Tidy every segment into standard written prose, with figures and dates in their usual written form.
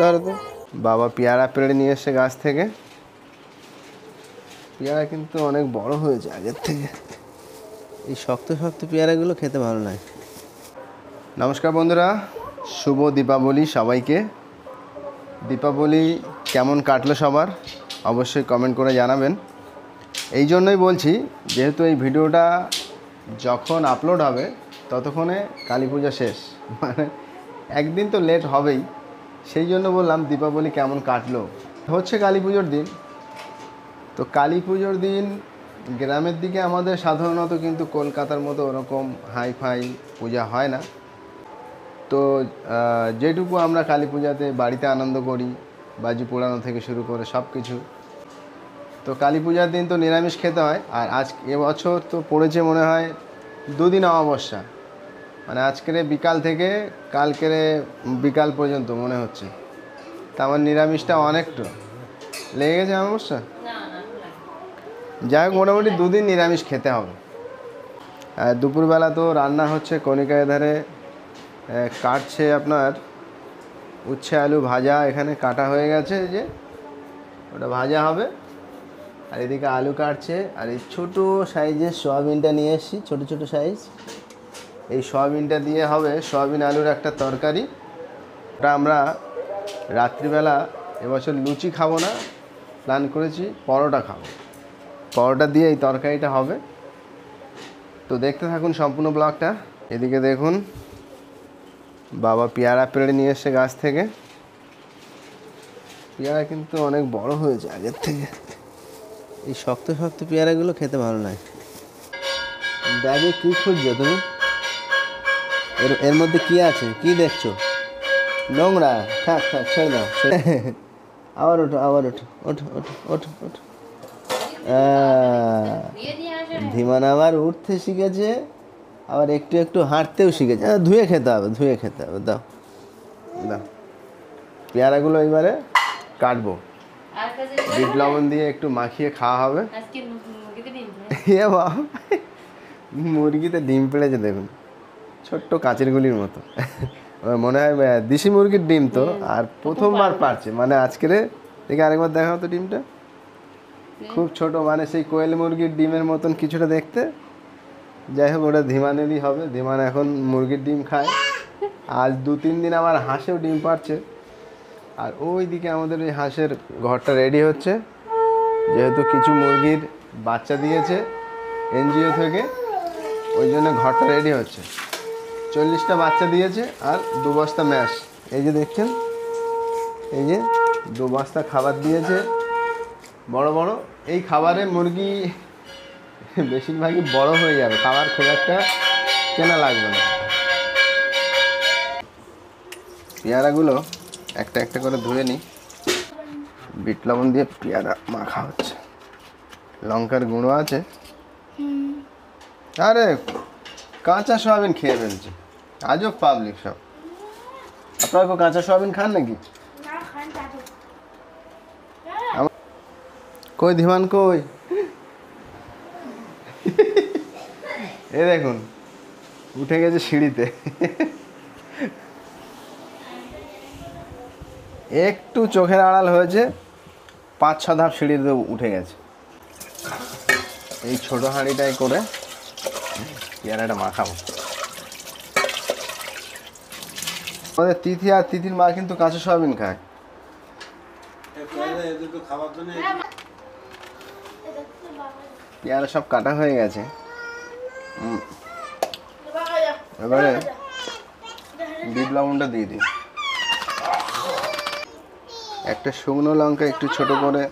ধরো তো। বাবা পেয়ারা পেড়ে নিয়ে এসে গাছ থেকে। পেয়ারা কিন্তু অনেক বড় হয়েছে আগের থেকে। এই শক্ত শক্ত পেয়ারাগুলো খেতে ভালো লাগে। নমস্কার বন্ধুরা, শুভ দীপাবলি সবাইকে। দীপাবলি কেমন কাটলো সবার অবশ্যই কমেন্ট করে জানাবেন। এই জন্যই বলছি, যেহেতু এই ভিডিওটা যখন আপলোড হবে ততক্ষণে কালী পূজা শেষ, মানে একদিন তো লেট হবেই। সেই জন্য বললাম দীপাবলি কেমন কাটলো। হচ্ছে কালী পুজোর দিন। তো কালী পুজোর দিন গ্রামের দিকে আমাদের সাধারণত কিন্তু কলকাতার মতো ওরকম হাইফাই পূজা হয় না। তো যেটুকু আমরা কালী পূজাতে বাড়িতে আনন্দ করি, বাজি পোড়ানো থেকে শুরু করে সব কিছু। তো কালী পূজার দিন তো নিরামিষ খেতে হয়। আর এবছর তো পড়েছে মনে হয় 2 দিন অমাবস্যা, মানে আজকের বিকাল থেকে কালকের বিকাল পর্যন্ত মনে হচ্ছে। তা আমার নিরামিষটা অনেকটা লেগে গেছে অমাবস্যা। যাই হোক, মোটামুটি 2 দিন নিরামিষ খেতে হবে। আর দুপুরবেলা তো রান্না হচ্ছে, কণিকায় ধারে কাটছে আপনার উচ্ছে আলু ভাজা। এখানে কাটা হয়ে গেছে, যে ওটা ভাজা হবে। আর এদিকে আলু কাটছে। আর এই ছোটো সাইজের সয়াবিনটা নিয়ে এসেছি, ছোটো ছোটো সাইজ। এই সয়াবিনটা দিয়ে হবে সয়াবিন আলুর একটা তরকারি। ওটা আমরা রাত্রিবেলা এবছর লুচি খাবো না, প্ল্যান করেছি পরোটা খাবো। পরোটা দিয়ে এই তরকারিটা হবে। তো দেখতে থাকুন সম্পূর্ণ ব্লগটা। এদিকে দেখুন, বাবা পেয়ারা পেড়ে নিয়ে এসে গাছ থেকে। পেয়ারা কিন্তু অনেক বড় হয়েছে আগের থেকে। এই শক্ত শক্ত পেয়ারাগুলো খেতে ভালো লাগে। ব্যাগে কী খুঁজছো তুমি? এর মধ্যে কি আছে? কি দেখছো? নোংরা? থাক থাক, ছেড়ে দাও। আবার ওঠো, আবার ওঠো, ওঠো ওঠো ওঠো ওঠো। ধীমান আবার উঠতে শিখেছে, আবার একটু একটু হাঁটতেও শিখেছে। ধুয়ে খেতে হবে, ধুয়ে খেতে হবে। দাও দাও। পেয়ারাগুলো এবারে কাটবো, বিট লবণ দিয়ে একটু মাখিয়ে খাওয়া হবে। মুরগিতে ডিম পেড়েছে দেখুন, ছোট্ট কাচের গুলির মতো। মনে হয় দেশি মুরগির ডিম তো। আর প্রথমবার পারছে, মানে আজকের দেখে আরেকবার দেখাও তো ডিমটা। খুব ছোট, মানে সেই কোয়েল মুরগির ডিমের মতন কিছুটা দেখতে। যাই হোক, ওটা ধীমানেরই হবে। ধীমান এখন মুরগির ডিম খায়। আজ 2-3 দিন আবার হাঁসেও ডিম পারছে। আর ওই দিকে আমাদের ওই হাঁসের ঘরটা রেডি হচ্ছে, যেহেতু কিছু মুরগির বাচ্চা দিয়েছে এনজিও থেকে, ওই জন্য ঘরটা রেডি হচ্ছে। 40টা বাচ্চা দিয়েছে আর 2 বস্তা ম্যাশ। এই যে দেখছেন, এই যে 2 বস্তা খাবার দিয়েছে বড় বড়। এই খাবারে মুরগি বেশিরভাগই বড় হয়ে যাবে, খাবার খুব একটা কেনা লাগবে না। পেয়ারাগুলো একটা একটা করে ধুয়ে নিই। বিট লবণ দিয়ে পেয়ারা মাখা হচ্ছে, লঙ্কার গুঁড়ো আছে। আরে কাঁচা সয়াবিন খেয়ে ফেলছে, আজব পাবলিক সব। আপনারা কেউ কাঁচা সয়াবিন খান নাকি? কই ধীমান কই? এ দেখুন, উঠে গেছে সিঁড়িতে। একটু চোখের আড়াল হয়েছে, 5-6 ধাপ সিঁড়িতে উঠে গেছে। এই ছোট হাঁড়িটাই করে পেয়ারাটা মাখাবো। আমাদের তিথি আর তিথির মা কিন্তু কাঁচা সয়াবিন খায়। পেয়ারা সব কাটা হয়ে গেছে। এবারে বিট লবণটা দিয়ে দিই। একটা শুকনো লঙ্কা একটু ছোট করে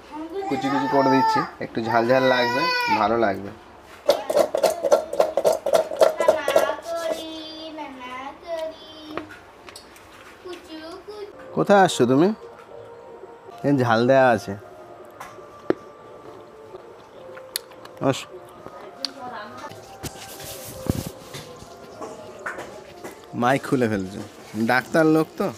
কুচি কুচি করে দিচ্ছি, একটু ঝাল ঝাল লাগবে, ভালো লাগবে। কোথায় আসছো তুমি? ঝাল দেওয়া আছে। মাইক খুলে ফেলছে, ডাক্তার লোক তো।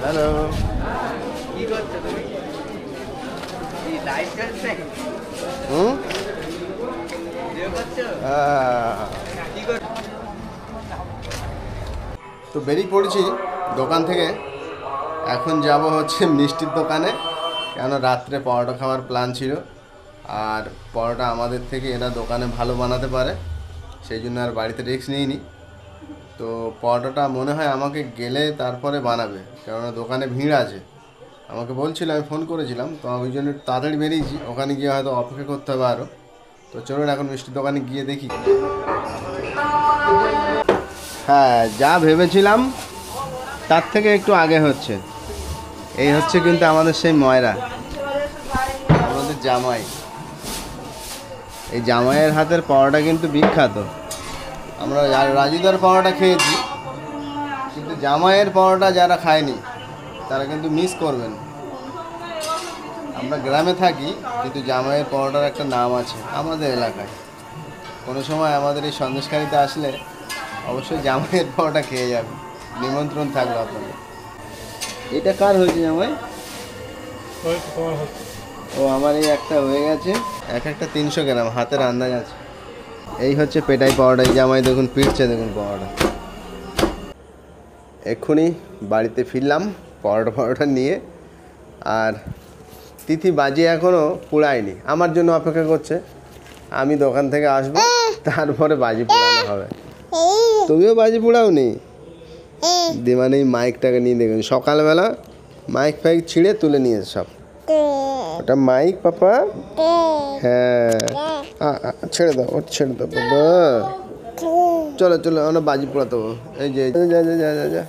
হ্যালো, কি করছো তুমি? এই লাইট জ্বলছে? হুম, ভিডিও করছো? কি করছো? তো বেরিয়ে পড়েছি দোকান থেকে। এখন যাব হচ্ছে মিষ্টির দোকানে, কেন রাত্রে পরোটা খাওয়ার প্ল্যান ছিল। আর পরোটা আমাদের থেকে এরা দোকানে ভালো বানাতে পারে, সেই জন্য আর বাড়িতে রিস্ক নিইনি। তো পরোটাটা মনে হয় আমাকে গেলে তারপরে বানাবে, কেননা দোকানে ভিড় আছে। আমাকে বলছিল, আমি ফোন করেছিলাম, তো ওই জন্য একটু তাড়াতাড়ি বেরিয়েছি। ওখানে গিয়ে হয়তো অপেক্ষা করতে হবে আরও। তো চলুন এখন মিষ্টির দোকানে গিয়ে দেখি। হ্যাঁ, যা ভেবেছিলাম তার থেকে একটু আগে হচ্ছে। এই হচ্ছে কিন্তু আমাদের সেই ময়রা, আমাদের জামাই। এই জামাইয়ের হাতের পরোটা কিন্তু বিখ্যাত। আমরা রাজুদার পরোটা খেয়েছি, কিন্তু জামাইয়ের পরোটা যারা খায়নি তারা কিন্তু মিস করবেন। আমরা গ্রামে থাকি, কিন্তু জামাইয়ের পরোটার একটা নাম আছে আমাদের এলাকায়। কোনো সময় আমাদের এই সন্দেশখালিতে আসলে অবশ্যই জামাইয়ের পরোটা খেয়ে যাবে, নিমন্ত্রণ থাকলো আপনাদের। এটা কার হয়েছে জামাই? ও, আমার এই একটা হয়ে গেছে। এক একটা 300 গ্রাম, হাতের আন্দাজ আছে। এই হচ্ছে পেটাই পরোটা। এই জামাই দেখুন পিটছে, দেখুন পরোটা। এক্ষুনি বাড়িতে ফিরলাম পরোটা নিয়ে। আর তিথি বাজি এখনও পোড়ায়নি, আমার জন্য অপেক্ষা করছে। আমি দোকান থেকে আসবো, তারপরে বাজি পোড়ানো হবে। তুমিও বাজি পোড়াওনি? মানে এই মাইকটাকে নিয়ে দেখুন, সকালবেলা মাইক ফাইক ছিঁড়ে তুলে নিয়েছে সব। ওটা মাইক পাপা? হ্যাঁ, ছেড়ে দাও, ওটা ছেড়ে দাও বাবা। চলো চলো, আমরা বাজি পোড়াতে হবো। এই যে যা যা যা যা যা,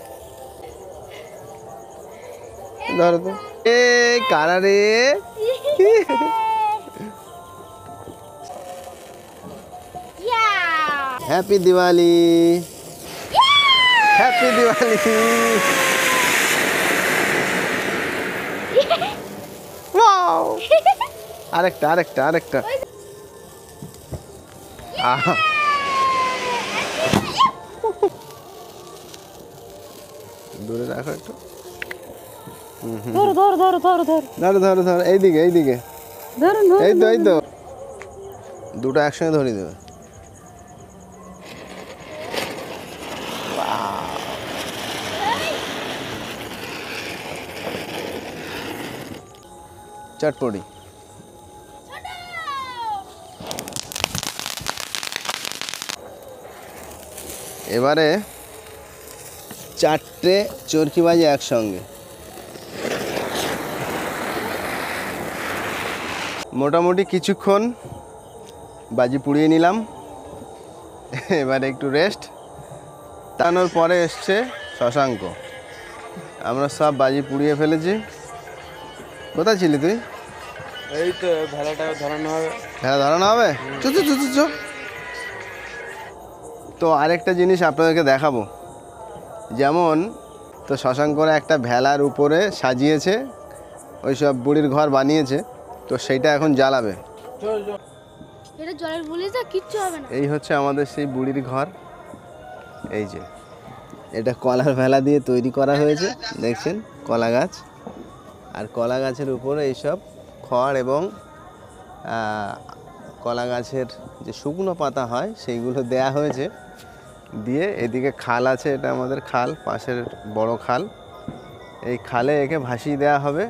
ধরো তো। এ কারা রে? Happy Diwali, happy Diwali. আরেকটা আরেকটা আরেকটা। আহা, দূরে রাখো একটু। ধরো ধরো ধরো ধরো ধরো ধরো ধরো ধরো, এইদিকে এইদিকে। ধরুন এই তো এই তো, দুটো একসঙ্গে ধরিয়ে দেবে। চটপটি। এবারে 4টে চরকি বাজে একসঙ্গে। মোটামুটি কিছুক্ষণ বাজি পুড়িয়ে নিলাম। এবারে একটু রেস্ট। টানোর পরে এসছে শশাঙ্ক। আমরা সব বাজি পুড়িয়ে ফেলেছি। কোথায় ছিলি তুই? এই তো ভেলাটা ধরানো হবে। হ্যাঁ, ধরানো হবে। চো চো চো চো চো। তো আরেকটা জিনিস আপনাদেরকে দেখাবো। যেমন, তো শশাঙ্করা একটা ভেলার উপরে সাজিয়েছে, ওই সব বুড়ির ঘর বানিয়েছে, তো সেইটা এখন জ্বালাবে। এটা জলের বুলি যা, কিচ্ছু হবে না। এই হচ্ছে আমাদের সেই বুড়ির ঘর। এই যে এটা কলার ভেলা দিয়ে তৈরি করা হয়েছে, দেখছেন কলা গাছ। আর কলা গাছের উপরে এইসব খড় এবং কলা গাছের যে শুকনো পাতা হয় সেইগুলো দেয়া হয়েছে। দিয়ে এদিকে খাল আছে, এটা আমাদের খাল, পাশের বড় খাল। এই খালে একে ভাসিয়ে দেওয়া হবে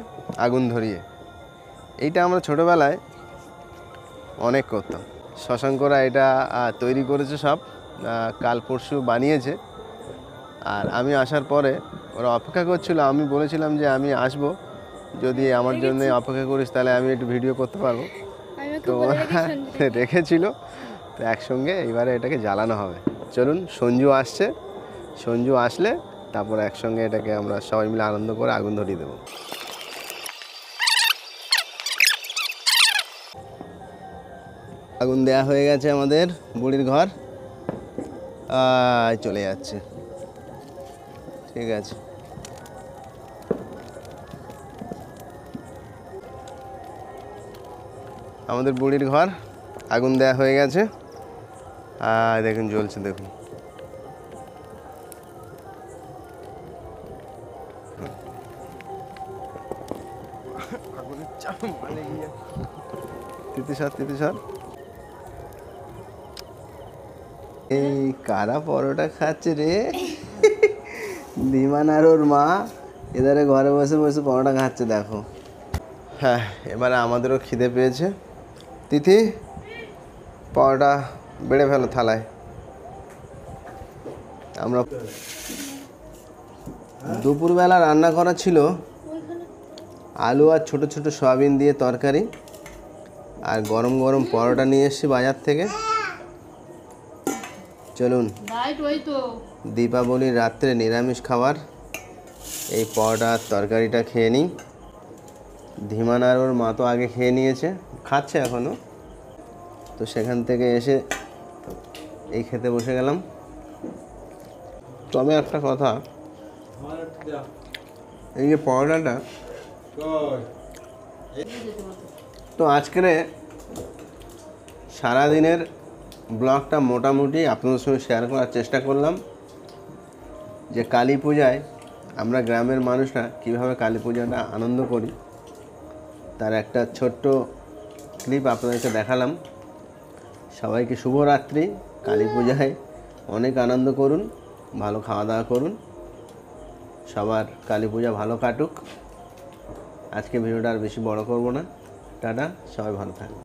আগুন ধরিয়ে। এইটা আমরা ছোটোবেলায় অনেক করতাম। শশাঙ্করা এটা তৈরি করেছে সব, কাল পরশু বানিয়েছে। আর আমি আসার পরে ওরা অপেক্ষা করছিল। আমি বলেছিলাম যে আমি আসব, যদি আমার জন্য অপেক্ষা করিস তাহলে আমি একটু ভিডিও করতে পারবো। তো ওরা রেখেছিল। তো একসঙ্গে এবারে এটাকে জ্বালানো হবে। চলুন, সঞ্জু আসছে, সঞ্জু আসলে তারপর একসঙ্গে এটাকে আমরা সবাই মিলে আনন্দ করে আগুন ধরিয়ে দেবো। আগুন দেয়া হয়ে গেছে আমাদের বুড়ির ঘর। চলে যাচ্ছে, ঠিক আছে। আমাদের বুড়ির ঘর আগুন দেয়া হয়ে গেছে। দেখুন জ্বলছে, দেখুন। তিতিসর এই কারা পরোটা খাচ্ছে রে? ধীমান আর ওর মা এধারে ঘরে বসে বসে পরোটা খাচ্ছে, দেখো। হ্যাঁ, এবারে আমাদেরও খিদে পেয়েছে। তিথি, পরোটা বেড়ে ফেলো থালায়। আমরা দুপুরবেলা রান্না করা ছিল আলু আর ছোট ছোট সয়াবিন দিয়ে তরকারি, আর গরম গরম পরোটা নিয়ে এসেছি বাজার থেকে। চলুন, দীপাবলির রাত্রে নিরামিষ খাবার এই পরোটা আর তরকারিটা খেয়ে নিই। ধীমান আর ওর মা তো আগে খেয়ে নিয়েছে, খাচ্ছে এখনও। তো সেখান থেকে এসে এই খেতে বসে গেলাম। তবে একটা কথা, এই যে পরোটাটা, তো আজকের সারাদিনের ব্লগটা মোটামুটি আপনাদের সঙ্গে শেয়ার করার চেষ্টা করলাম যে কালী পূজায় আমরা গ্রামের মানুষরা কীভাবে কালী পূজাটা আনন্দ করি, তার একটা ছোট্ট ক্লিপ আপনাদেরকে দেখালাম। সবাইকে শুভরাত্রি। কালী পূজায় অনেক আনন্দ করুন, ভালো খাওয়া দাওয়া করুন, সবার কালী পূজা ভালো কাটুক। আজকে ভিডিওটা আর বেশি বড় করব না। টাটা, সবাই ভালো থাকুন।